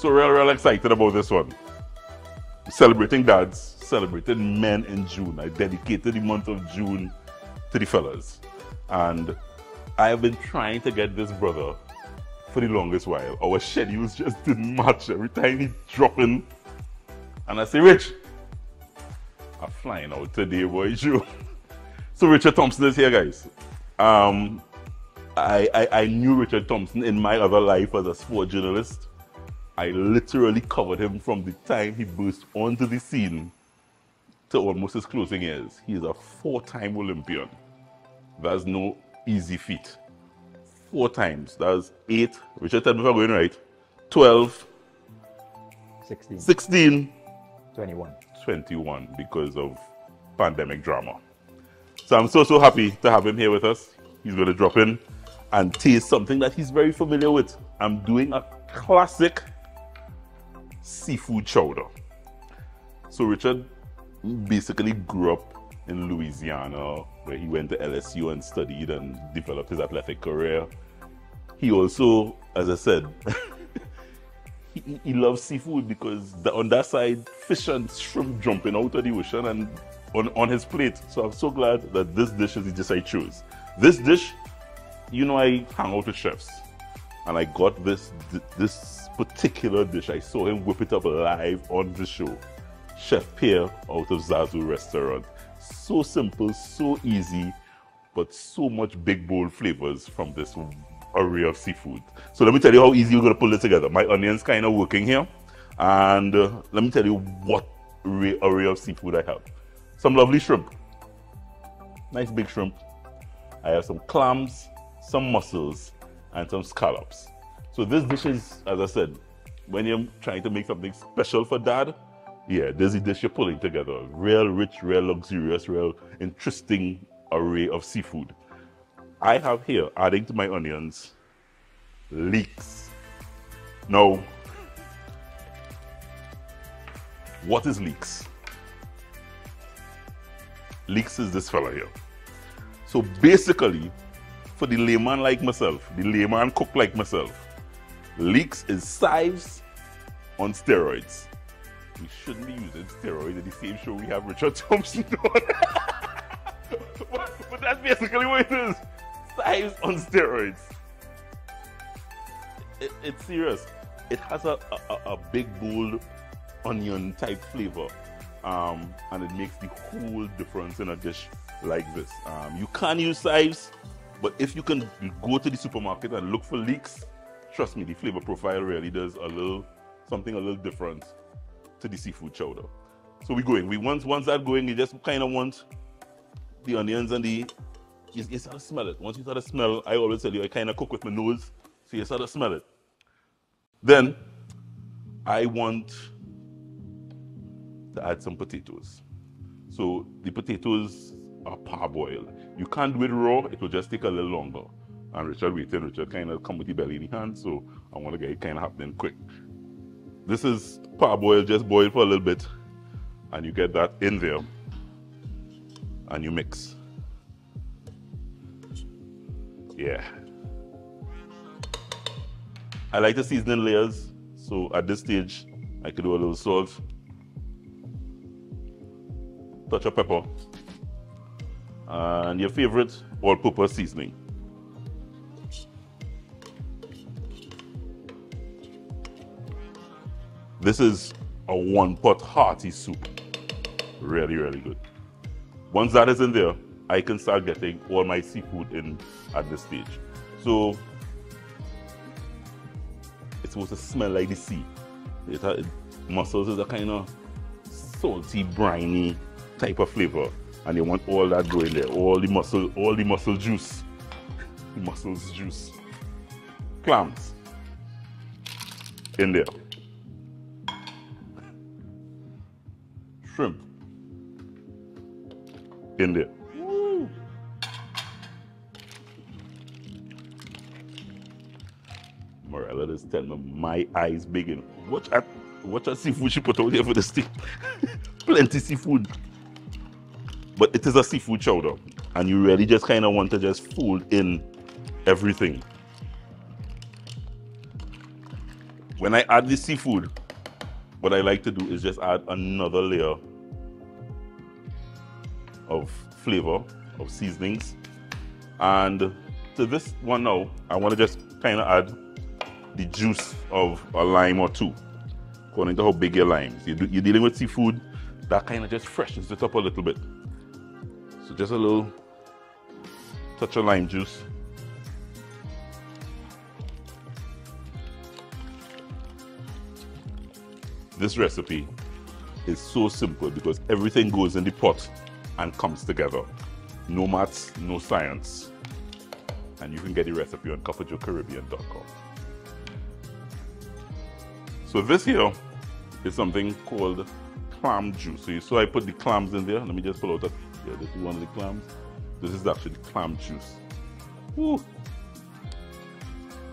So real excited about this one. Celebrating dads, celebrating men in June. I dedicated the month of June to the fellas. And I have been trying to get this brother for the longest while. Our schedules just didn't match. Every time he drop in, and I say, Rich, I'm flying out today, boy, Joe. So Richard Thompson is here, guys. I knew Richard Thompson in my other life as a sport journalist. I literally covered him from the time he burst onto the scene to almost his closing years. He is a 4-time Olympian. That's no easy feat. 4 times. That's 8. Richard, tell me if I'm going right. 12. 16. 16. 21. 21 because of pandemic drama. So I'm so happy to have him here with us. He's going to drop in and taste something that he's very familiar with. I'm doing a classic seafood chowder. So Richard basically grew up in Louisiana, where he went to LSU and studied and developed his athletic career. He also, as I said, he loves seafood because on that side, fish and shrimp jumping out of the ocean and on his plate. So I'm so glad that this dish is the dish I chose. This dish, you know, I hang out with chefs, and I got this particular dish. I saw him whip it up live on the show. Chef Pierre out of Zazu restaurant. So simple, so easy, but so much big bold flavors from this array of seafood. So let me tell you how easy we're going to pull it together. My onion's kind of working here, and let me tell you what array of seafood I have. Some lovely shrimp, nice big shrimp. I have some clams, some mussels, and some scallops. So this dish is, as I said, when you're trying to make something special for dad, yeah, there's a dish you're pulling together. Real rich, real luxurious, real interesting array of seafood. I have here, adding to my onions, leeks. Now, what is leeks? Leeks is this fella here. So basically, for the layman like myself, the layman cook like myself, leeks is chives on steroids. We shouldn't be using steroids in the same show we have Richard Thompson on. but that's basically what it is. Chives on steroids. It's serious. It has a big, bold onion type flavor. And it makes the whole difference in a dish like this. You can use chives, but if you can go to the supermarket and look for leeks, trust me, the flavor profile really does something a little different to the seafood chowder. So we're going. Once that going, you just kind of want the onions and you start to smell it. Once you start to smell, I always tell you, I kind of cook with my nose, so you start to smell it. Then I want to add some potatoes. So the potatoes are parboiled. You can't do it raw, it will just take a little longer. And Richard kind of come with the belly in the hand, so I want to get it kind of happening quick. This is parboiled, just boil for a little bit, and you get that in there, and you mix. Yeah. I like to season in layers, so at this stage, I could do a little salt, touch of pepper, and your favorite all-purpose seasoning. This is a 1-pot hearty soup. Really, really good. Once that is in there, I can start getting all my seafood in at this stage. So it's supposed to smell like the sea. Mussels is a kind of salty, briny type of flavor, and you want all that going there, all the mussel juice, the mussels juice. Clams in there, shrimp in there. Woo. Morella just tell me my eyes big in. Watch that seafood she put out here for the steak. Plenty seafood. But it is a seafood chowder, and you really just kind of want to just fold in everything. When I add the seafood, what I like to do is just add another layer of flavor, of seasonings. And to this one now, I want to just kind of add the juice of a lime or two, according to how big your lime is. You're dealing with seafood, that kind of just freshens it up a little bit. So just a little touch of lime juice. This recipe is so simple because everything goes in the pot and comes together. No maths, no science. And you can get the recipe on CopperJoeCaribbean.com. So this here is something called clam juice. So you saw I put the clams in there. Let me just pull out that. Yeah, this is one of the clams. This is actually clam juice. Woo.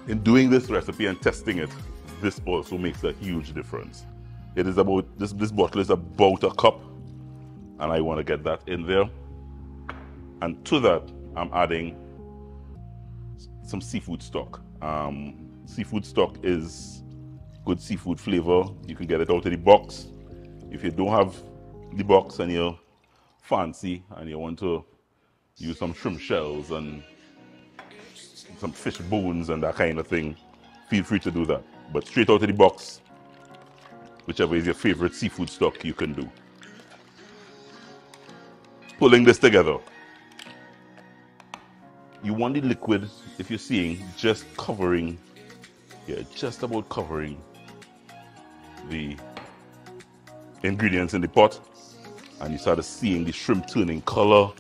In doing this recipe and testing it, this also makes a huge difference. It is about, this bottle is about a cup, and I want to get that in there. And to that, I'm adding some seafood stock. Seafood stock is good seafood flavor. You can get it out of the box. If you don't have the box and you're fancy and you want to use some shrimp shells and some fish bones and that kind of thing, feel free to do that. But straight out of the box, whichever is your favorite seafood stock, you can do. Pulling this together, you want the liquid, if you're seeing, just covering, yeah, just about covering the ingredients in the pot. And you started seeing the shrimp turning color,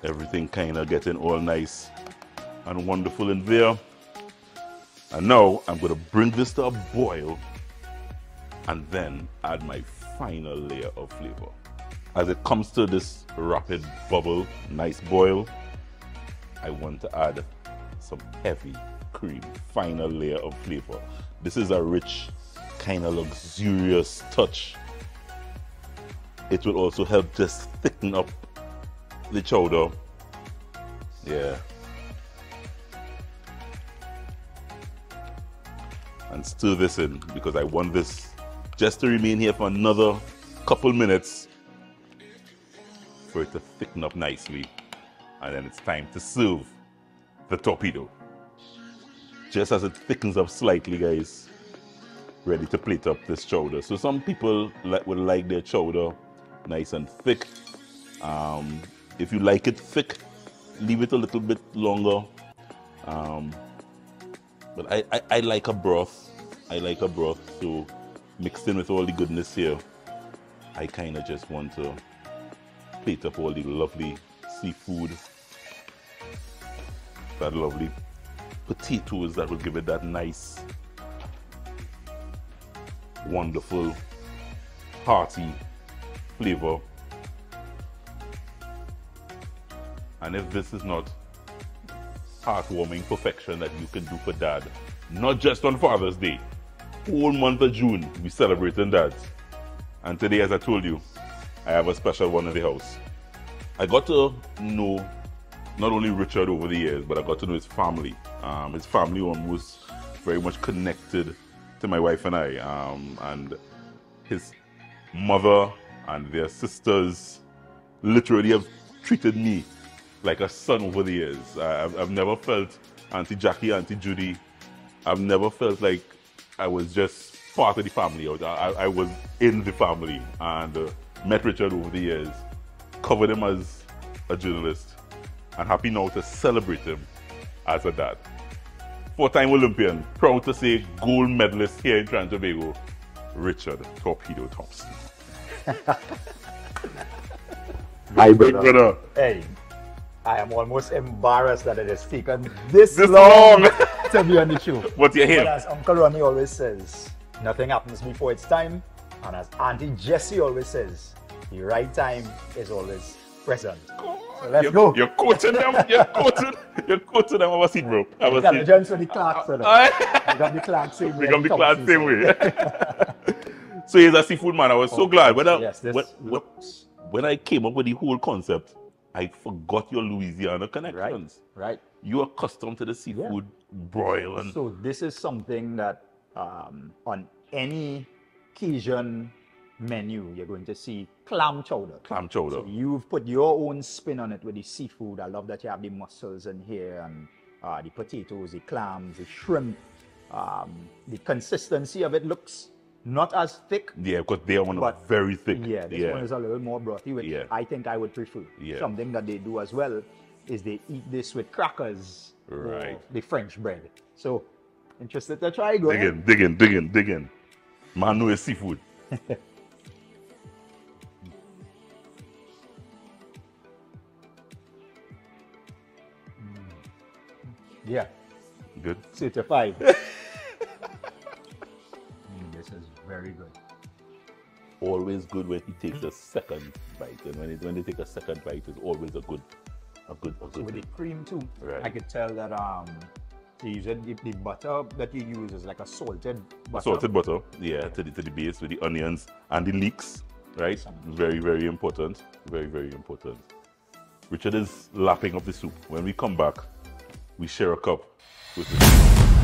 everything kind of getting all nice and wonderful in there. And now I'm going to bring this to a boil and then add my final layer of flavor. As it comes to this rapid bubble, nice boil, I want to add some heavy cream, final layer of flavor. This is a rich, kind of luxurious touch. It will also help just thicken up the chowder. Yeah. And stir this in because I want this just to remain here for another couple minutes for it to thicken up nicely. And then it's time to serve the torpedo. Just as it thickens up slightly, guys, ready to plate up this chowder. So some people would like their chowder nice and thick. If you like it thick, leave it a little bit longer. But I like a broth. I like a broth, so mixed in with all the goodness here, I kind of just want to plate up all the lovely seafood, that lovely potatoes that will give it that nice, wonderful, hearty flavor. And if this is not heartwarming perfection that you can do for dad, not just on Father's Day, whole month of June we celebrating dads. And today, as I told you, I have a special one in the house. I got to know not only Richard over the years, but I got to know his family. His family was very much connected to my wife and I. And his mother and their sisters literally have treated me like a son over the years. I've never felt Auntie Jackie, Auntie Judy. I've never felt like I was just part of the family. I was in the family, and met Richard over the years, covered him as a journalist, and happy now to celebrate him as a dad. Four-time Olympian, proud to say gold medalist here in Trinidad and Tobago, Richard Torpedo Thompson. Hi, brother. Hey, I am almost embarrassed that it has taken this long to be on the show. But you're here. But as Uncle Ronnie always says, nothing happens before it's time. And as Auntie Jessie always says, the right time is always present. So let's go. You're quoting them. You're quoting them. Have a seat, bro. Have a seat. Intelligence for the Clarks. We got the Clarks same way. We got the Clarks same way. So he's a seafood man. I was so glad. When I came up with the whole concept, I forgot your Louisiana connections. Right. You're accustomed to the seafood broil. So this is something that on any Cajun menu, you're going to see clam chowder. Clam chowder. So you've put your own spin on it with the seafood. I love that you have the mussels in here and the potatoes, the clams, the shrimp. The consistency of it looks not as thick. Yeah, because they are very thick. Yeah, this one is a little more brothy, which I think I would prefer. Yeah. Something that they do as well is they eat this with crackers. Right. Or the French bread. So, interested to try? Go ahead. Dig in. Man know his seafood. Yeah. Good. Certified. This is very good. Always good when he takes a second bite, and when they take a second bite, it's always a good. So with the cream too, Right. I could tell that the butter that you use is like a salted butter. Salted butter, yeah, to the base with the onions and the leeks, right? Very, very important. Very, very important. Richard is lapping up the soup. When we come back, we share a cup with the